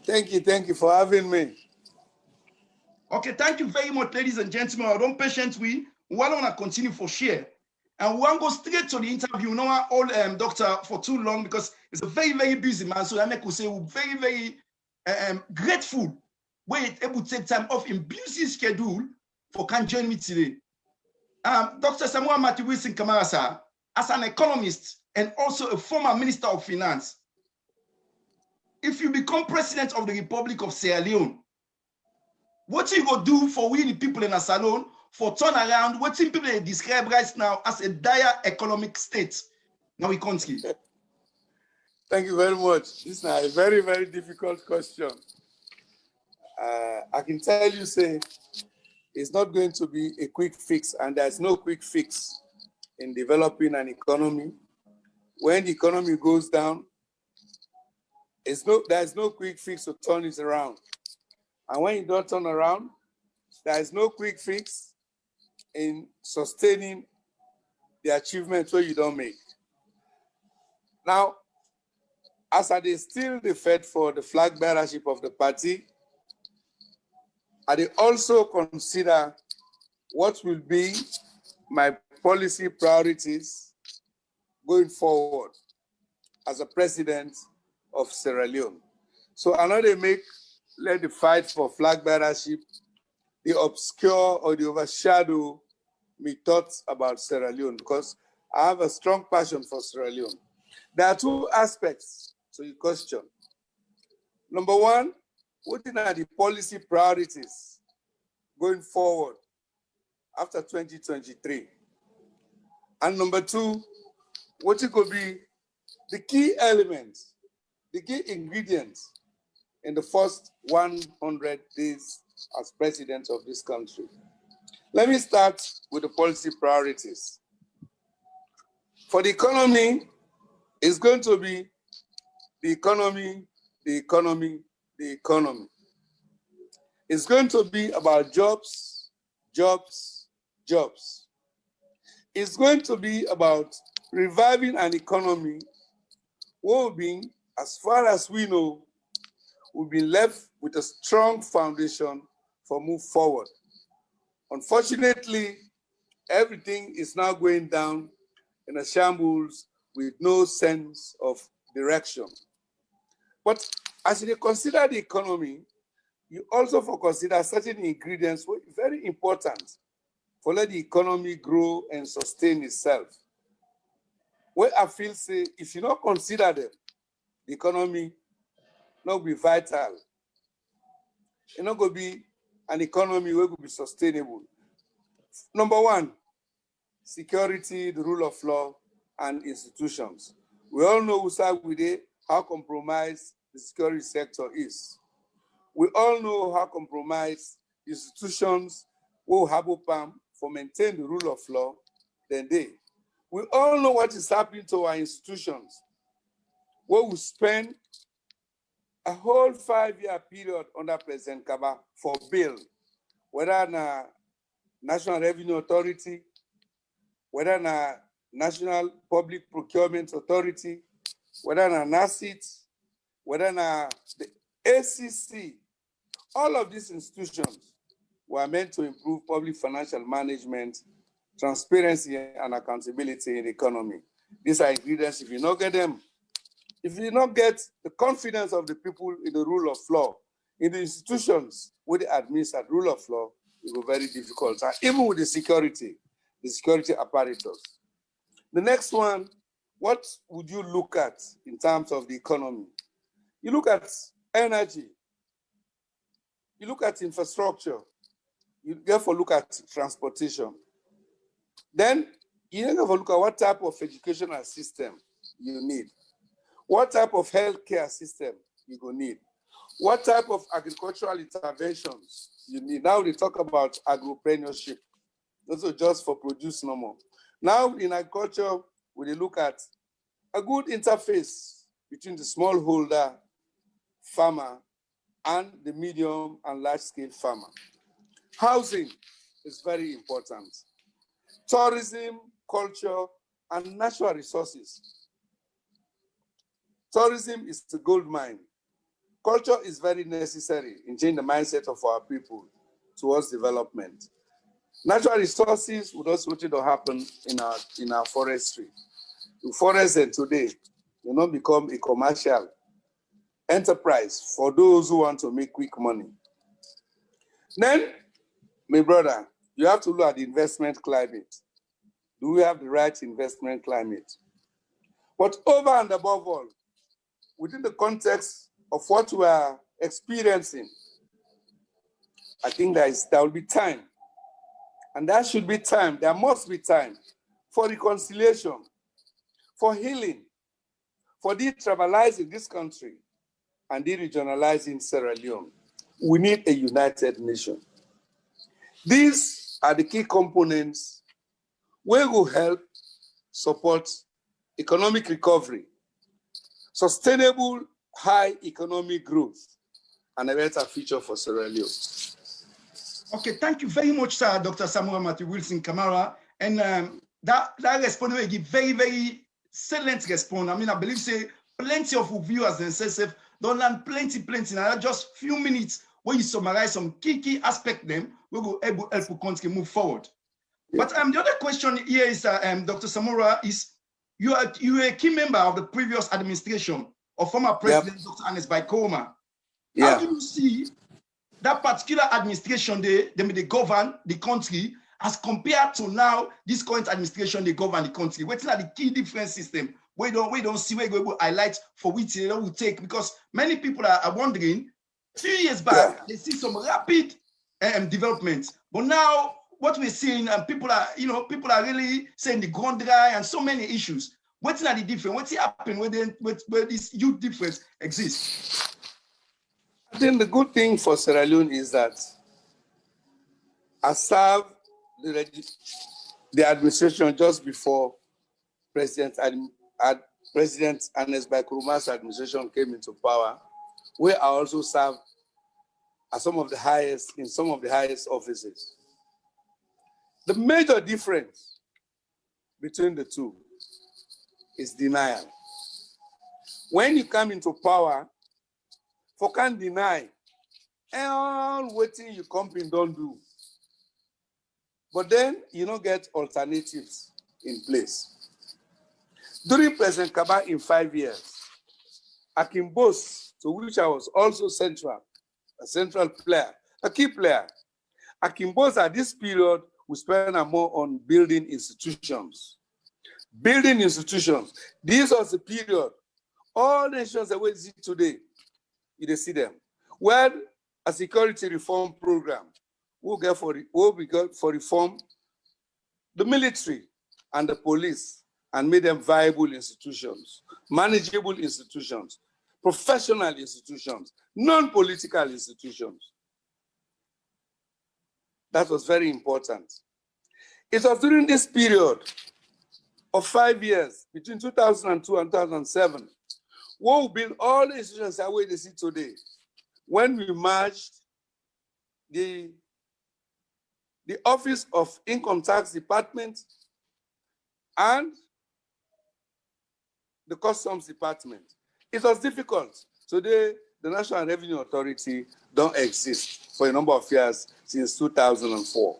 Thank you for having me. Okay, thank you very much, ladies and gentlemen. I don't patient we want to continue for share. And we want to go straight to the interview. We don't want all doctor for too long because it's a very, very busy man. So I make say we're very, very grateful we're able to take time off in busy schedule for can join me today. Dr. SAMURA Matthew Wilson KAMARA, sir, as an economist and also a former Minister of Finance, if you become President of the Republic of Sierra Leone, what you go do for we the people in a salon for turn around what people they describe right now as a dire economic state now we country? Thank you very much. This is a very, very difficult question. I can tell you, say, it's not going to be a quick fix, and there's no quick fix in developing an economy. When the economy goes down, there's no quick fix to turn it around. And when you don't turn around, there is no quick fix in sustaining the achievements where you don't make. Now, as I still the Fed for the flag bearership of the party, I also consider what will be my policy priorities going forward as a president of Sierra Leone. So I know let the fight for flag bearership, the obscure or the overshadow my thoughts about Sierra Leone, because I have a strong passion for Sierra Leone. There are two aspects to your question. Number one, what are the policy priorities going forward after 2023? And number two, what could be the key elements, the key ingredients in the first 100 days as president of this country? Let me start with the policy priorities. For the economy, it's going to be the economy, the economy, the economy. It's going to be about jobs, jobs, jobs. It's going to be about reviving an economy where we've been, as far as we know, we've been left with a strong foundation for move forward. Unfortunately, everything is now going down in a shambles with no sense of direction. But as you consider the economy, you also consider certain ingredients which are very important for let the economy grow and sustain itself. Where I feel say, if you not consider them, the economy not be vital. It's not going to be an economy where it will be sustainable. Number one, security, the rule of law, and institutions. We all know how compromised the security sector is. We all know how compromised institutions will have for maintain the rule of law than they. We all know what is happening to our institutions, where we spend a whole 5-year period under President Kaba for bill, whether na National Revenue Authority, whether na National Public Procurement Authority, whether na NACIT, whether na the ACC. All of these institutions were meant to improve public financial management, transparency, and accountability in the economy. These are ingredients. If you don't get them, if you don't get the confidence of the people in the rule of law, in the institutions where they administer rule of law, it will be very difficult. And even with the security apparatus. The next one, what would you look at in terms of the economy? You look at energy. You look at infrastructure. You therefore look at transportation. Then you therefore look at what type of educational system you need. What type of healthcare system you go need? What type of agricultural interventions you need? Now they talk about agropreneurship, also just for produce no more. Now in agriculture, we look at a good interface between the smallholder farmer and the medium and large-scale farmer. Housing is very important. Tourism, culture, and natural resources. Tourism is the gold mine. culture is very necessary in changing the mindset of our people towards development. Natural resources would also to happen in our forestry. The forest today will not become a commercial enterprise for those who want to make quick money. Then, my brother, you have to look at the investment climate. Do we have the right investment climate? But over and above all, within the context of what we are experiencing, I think there will be time. And there should be time, there must be time for reconciliation, for healing, for detribalizing this country and deregionalizing Sierra Leone. We need a united nation. These are the key components which will help support economic recovery, sustainable high economic growth, and a better future for Sierra Leone. Okay, thank you very much, sir, Dr. SAMURA Matthew Wilson KAMARA. And that response will give very excellent response. I mean, I believe say plenty of viewers themselves don't learn plenty. Now just few minutes where you summarize some key aspect them, we will able help the country move forward. Yeah. But the other question here is, Dr. SAMURA, is you are a key member of the previous administration of former President Dr. Ernest Bai Koroma. How do you see that particular administration they govern the country as compared to now this current administration they govern the country? What are the key different system we don't see where we will highlight for which they will take? Because many people are wondering, a few years back they see some rapid developments, but now what we're seeing, people are really saying the ground dry and so many issues. What are the difference? What's happening where this huge difference exists? I think the good thing for Sierra Leone is that I served the administration just before President Ernest Bai Koroma's administration came into power, where I also served at some of the highest offices. The major difference between the two is denial. When you come into power, for can't deny all waiting you company don't do. But then you don't get alternatives in place. During President Kaba in 5 years, I can boast, to which I was also a central player, a key player. I can boast at this period we spend more on building institutions. Building institutions. This was the period. All nations that we see today, you see them. When a security reform program will be good for reform the military and the police and made them viable institutions, manageable institutions, professional institutions, non-political institutions. That was very important. It was during this period of 5 years, between 2002 and 2007, where we built all the institutions that we see today. When we merged the Office of Income Tax Department and the Customs Department. It was difficult. Today, the National Revenue Authority don't exist for a number of years since 2004.